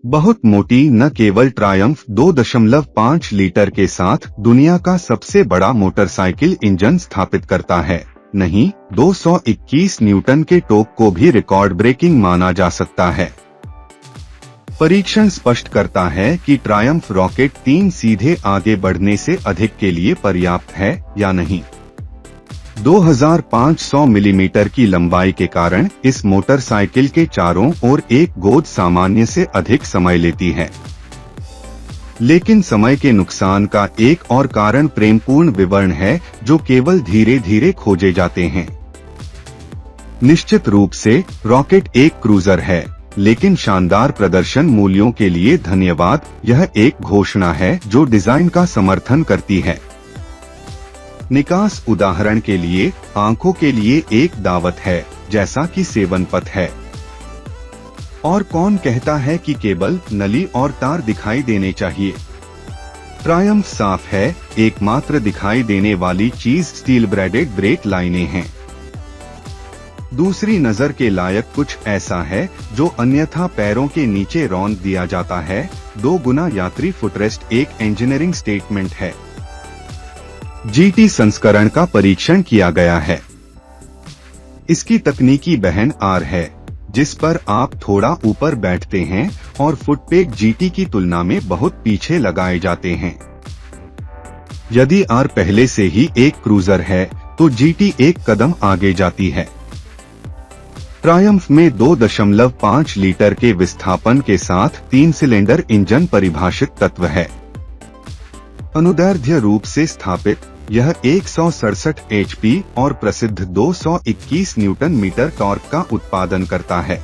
बहुत मोटी न केवल ट्रायम्फ 2.5 लीटर के साथ दुनिया का सबसे बड़ा मोटरसाइकिल इंजन स्थापित करता है, नहीं 221 न्यूटन के टॉर्क को भी रिकॉर्ड ब्रेकिंग माना जा सकता है। परीक्षण स्पष्ट करता है कि ट्रायम्फ रॉकेट 3 सीधे आगे बढ़ने से अधिक के लिए पर्याप्त है या नहीं। 2500 मिलीमीटर की लंबाई के कारण इस मोटरसाइकिल के चारों ओर एक गोद सामान्य से अधिक समय लेती है। लेकिन समय के नुकसान का एक और कारण प्रेमपूर्ण विवरण है जो केवल धीरे धीरे खोजे जाते हैं। निश्चित रूप से रॉकेट एक क्रूजर है, लेकिन शानदार प्रदर्शन मूल्यों के लिए धन्यवाद। यह एक घोषणा है जो डिजाइन का समर्थन करती है। निकास उदाहरण के लिए आंखों के लिए एक दावत है, जैसा कि सेवन पथ है। और कौन कहता है कि केबल, नली और तार दिखाई देने चाहिए? ट्रायम्फ साफ है, एकमात्र दिखाई देने वाली चीज स्टील ब्रेडेड ब्रेक लाइनें हैं। दूसरी नजर के लायक कुछ ऐसा है जो अन्यथा पैरों के नीचे रौंद दिया जाता है। 2 गुना यात्री फुटरेस्ट एक इंजीनियरिंग स्टेटमेंट है। GT संस्करण का परीक्षण किया गया है। इसकी तकनीकी बहन R है, जिस पर आप थोड़ा ऊपर बैठते हैं और फुटपेग GT की तुलना में बहुत पीछे लगाए जाते हैं। यदि R पहले से ही एक क्रूजर है तो GT एक कदम आगे जाती है। ट्रायम्फ में 2.5 लीटर के विस्थापन के साथ 3 सिलेंडर इंजन परिभाषित तत्व है। अनुदैर्ध्य रूप से स्थापित, यह 167 HP और प्रसिद्ध 221 न्यूटन मीटर टॉर्क का उत्पादन करता है।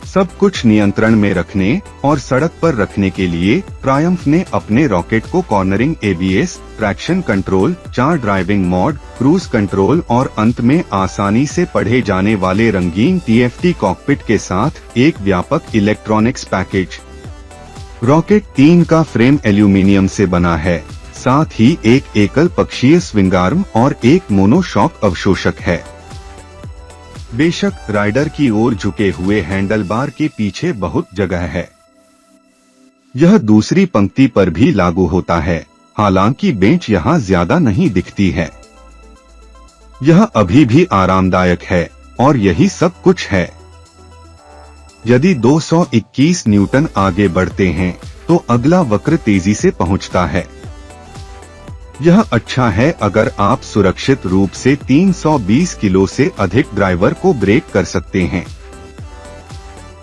सब कुछ नियंत्रण में रखने और सड़क पर रखने के लिए ट्रायम्फ ने अपने रॉकेट को cornering ABS, traction control, 4 driving mode, cruise control और अंत में आसानी से पढ़े जाने वाले रंगीन TFT कॉकपिट के साथ एक व्यापक इलेक्ट्रॉनिक्स पैकेज। रॉकेट 3 का फ्रेम एल्यूमीनियम से बना है, साथ ही एक एकल पक्षीय स्विंग आर्म और एक मोनोशॉक अवशोषक है। बेशक राइडर की ओर झुके हुए हैंडलबार के पीछे बहुत जगह है। यह दूसरी पंक्ति पर भी लागू होता है, हालांकि बेंच यहाँ ज्यादा नहीं दिखती है। यह अभी भी आरामदायक है और यही सब कुछ है। यदि 221 न्यूटन आगे बढ़ते हैं तो अगला वक्र तेजी से पहुंचता है। यह अच्छा है अगर आप सुरक्षित रूप से 320 किलो से अधिक ड्राइवर को ब्रेक कर सकते हैं।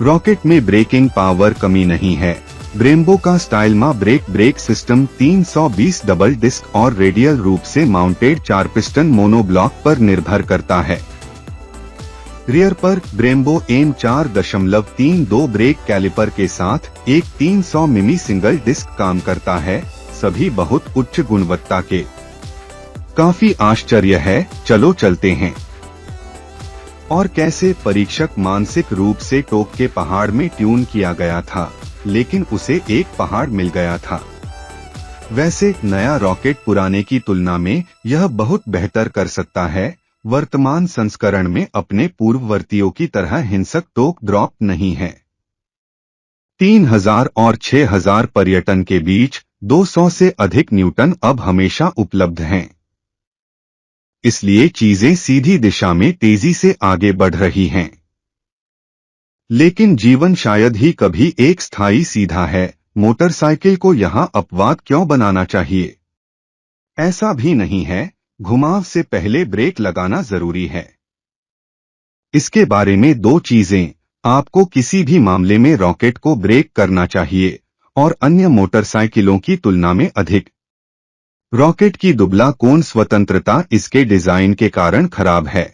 रॉकेट में ब्रेकिंग पावर कमी नहीं है। ब्रेम्बो का स्टाइलमा ब्रेक सिस्टम 320 डबल डिस्क और रेडियल रूप से माउंटेड 4 पिस्टन मोनोब्लॉक पर निर्भर करता है। रियर पर ब्रेम्बो एम 4.32 ब्रेक कैलिपर के साथ एक 300 मिमी सिंगल डिस्क काम करता है, सभी बहुत उच्च गुणवत्ता के। काफी आश्चर्य है, चलो चलते हैं। और कैसे परीक्षक मानसिक रूप से टोक के पहाड़ में ट्यून किया गया था, लेकिन उसे एक पहाड़ मिल गया था। वैसे नया रॉकेट पुराने की तुलना में यह बहुत बेहतर कर सकता है। वर्तमान संस्करण में अपने पूर्ववर्तियों की तरह हिंसक टोक ड्रॉप नहीं है। 3000 और 6000 पर्यटन के बीच 200 से अधिक न्यूटन अब हमेशा उपलब्ध हैं। इसलिए चीजें सीधी दिशा में तेजी से आगे बढ़ रही हैं। लेकिन जीवन शायद ही कभी एक स्थायी सीधा है। मोटरसाइकिल को यहाँ अपवाद क्यों बनाना चाहिए? ऐसा भी नहीं है। घुमाव से पहले ब्रेक लगाना जरूरी है। इसके बारे में 2 चीजें। आपको किसी भी मामले में रॉकेट को ब्रेक करना चाहिए और अन्य मोटरसाइकिलों की तुलना में अधिक। रॉकेट की दुबला कोण स्वतंत्रता इसके डिजाइन के कारण खराब है।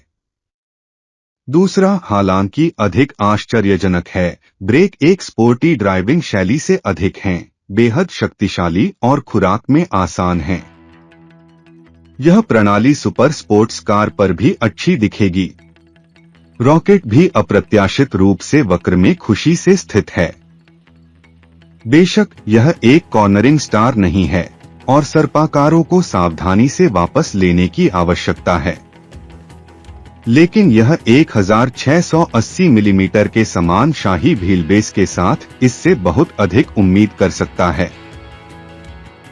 दूसरा, हालांकि अधिक आश्चर्यजनक है, ब्रेक एक स्पोर्टी ड्राइविंग शैली से अधिक हैं, बेहद शक्तिशाली और खुराक में आसान हैं। यह प्रणाली सुपर स्पोर्ट्स कार पर भी अच्छी दिखेगी। रॉकेट भी अप्रत्याशित रूप से वक्र में खुशी से स्थित है। बेशक यह एक कॉर्नरिंग स्टार नहीं है और सर्पाकारों को सावधानी से वापस लेने की आवश्यकता है। लेकिन यह 1680 मिलीमीटर के समान शाही व्हील बेस के साथ इससे बहुत अधिक उम्मीद कर सकता है।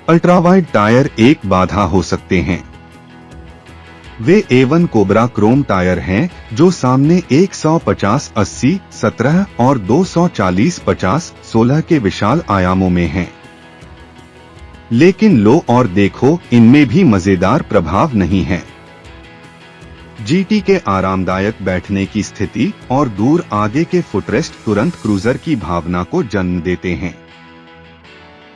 अल्ट्रावाइड टायर एक बाधा हो सकते हैं। वे A1 कोबरा क्रोम टायर हैं जो सामने 150/80, 17 और 240/50, 16 के विशाल आयामों में हैं। लेकिन लो और देखो, इनमें भी मजेदार प्रभाव नहीं है। GT के आरामदायक बैठने की स्थिति और दूर आगे के फुटरेस्ट तुरंत क्रूजर की भावना को जन्म देते हैं।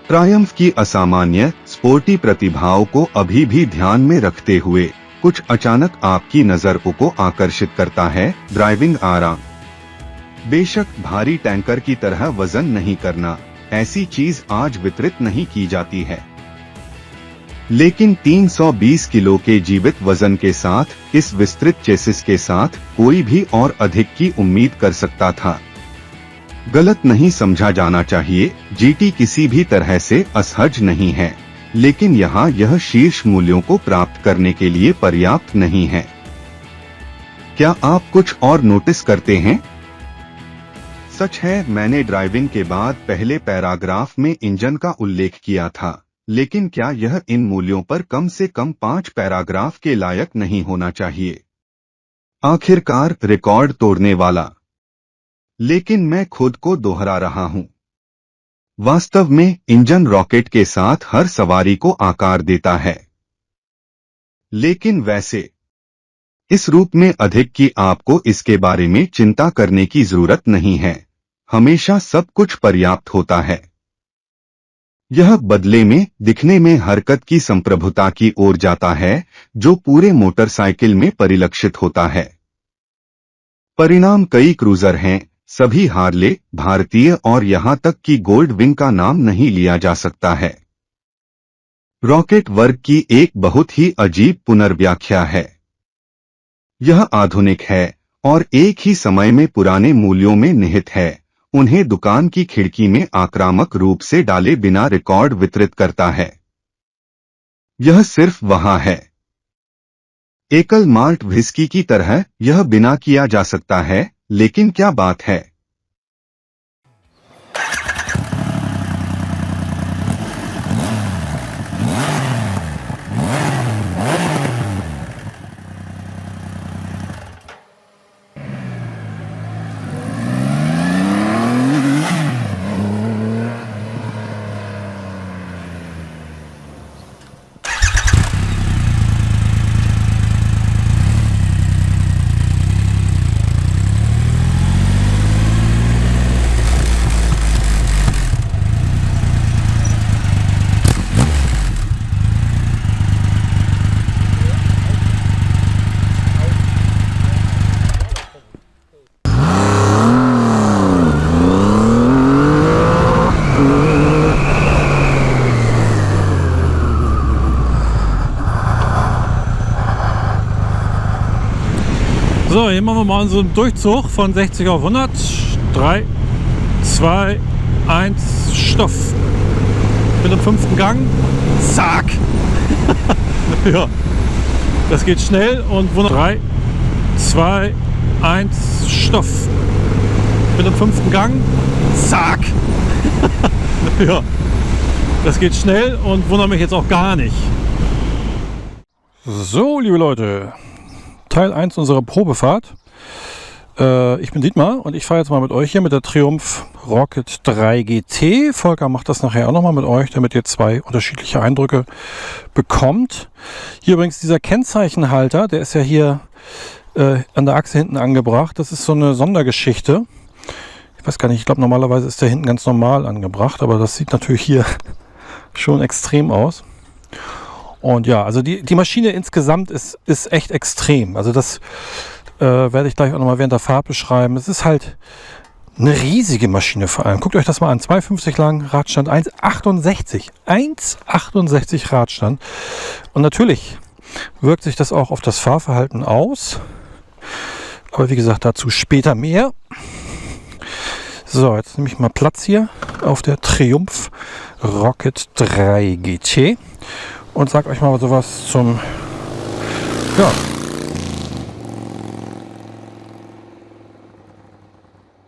ट्रायम्फ की असामान्य स्पोर्टी प्रतिभाओं को अभी भी ध्यान में रखते हुए कुछ अचानक आपकी नजर को आकर्षित करता है। ड्राइविंग आराम। बेशक भारी टैंकर की तरह वजन नहीं करना, ऐसी चीज आज वितरित नहीं की जाती है, लेकिन 320 किलो के जीवित वजन के साथ इस विस्तृत चेसिस के साथ कोई भी और अधिक की उम्मीद कर सकता था। गलत नहीं समझा जाना चाहिए, GT किसी भी तरह से असहज नहीं है, लेकिन यहाँ यह शीर्ष मूल्यों को प्राप्त करने के लिए पर्याप्त नहीं है। क्या आप कुछ और नोटिस करते हैं? सच है, मैंने ड्राइविंग के बाद पहले पैराग्राफ में इंजन का उल्लेख किया था, लेकिन क्या यह इन मूल्यों पर कम से कम 5 पैराग्राफ के लायक नहीं होना चाहिए? आखिरकार रिकॉर्ड तोड़ने वाला। लेकिन मैं खुद को दोहरा रहा हूं। वास्तव में इंजन रॉकेट के साथ हर सवारी को आकार देता है, लेकिन वैसे इस रूप में अधिक कि आपको इसके बारे में चिंता करने की जरूरत नहीं है। हमेशा सब कुछ पर्याप्त होता है। यह बदले में दिखने में हरकत की संप्रभुता की ओर जाता है जो पूरे मोटरसाइकिल में परिलक्षित होता है। परिणाम कई क्रूजर हैं, सभी हार्ले, भारतीय और यहां तक कि गोल्ड विंग का नाम नहीं लिया जा सकता है। रॉकेट वर्ग की एक बहुत ही अजीब पुनर्व्याख्या है। यह आधुनिक है और एक ही समय में पुराने मूल्यों में निहित है। उन्हें दुकान की खिड़की में आक्रामक रूप से डाले बिना रिकॉर्ड वितरित करता है। यह सिर्फ वहां है। एकल माल्ट व्हिस्की की तरह यह बिना किया जा सकता है, लेकिन क्या बात है। So, hier machen wir mal unseren Durchzug von 60 auf 100. 3, 2, 1, Stoff. Mit dem 5. Gang. Zack. Ja, das geht schnell und wunderbar. 3, 2, 1, Stoff. Mit dem 5. Gang. Zack. Ja, das geht schnell und wundert mich jetzt auch gar nicht. So, liebe Leute. Teil 1 unserer Probefahrt. Ich bin Dietmar und ich fahre jetzt mal mit euch hier mit der Triumph Rocket 3 GT. Volker macht das nachher auch nochmal mit euch, damit ihr 2 unterschiedliche Eindrücke bekommt. Hier übrigens dieser Kennzeichenhalter, der ist ja hier an der Achse hinten angebracht. Das ist so eine Sondergeschichte. Ich weiß gar nicht, ich glaube normalerweise ist der hinten ganz normal angebracht, aber das sieht natürlich hier schon extrem aus. Und ja, also die Maschine insgesamt ist echt extrem. Also das werde ich gleich auch nochmal während der Fahrt beschreiben. Es ist halt eine riesige Maschine vor allem. Guckt euch das mal an. 2,50 lang, Radstand 1,68. 1,68 Radstand. Und natürlich wirkt sich das auch auf das Fahrverhalten aus. Aber wie gesagt, dazu später mehr. So, jetzt nehme ich mal Platz hier auf der Triumph Rocket 3 GT. Und sag euch mal sowas zum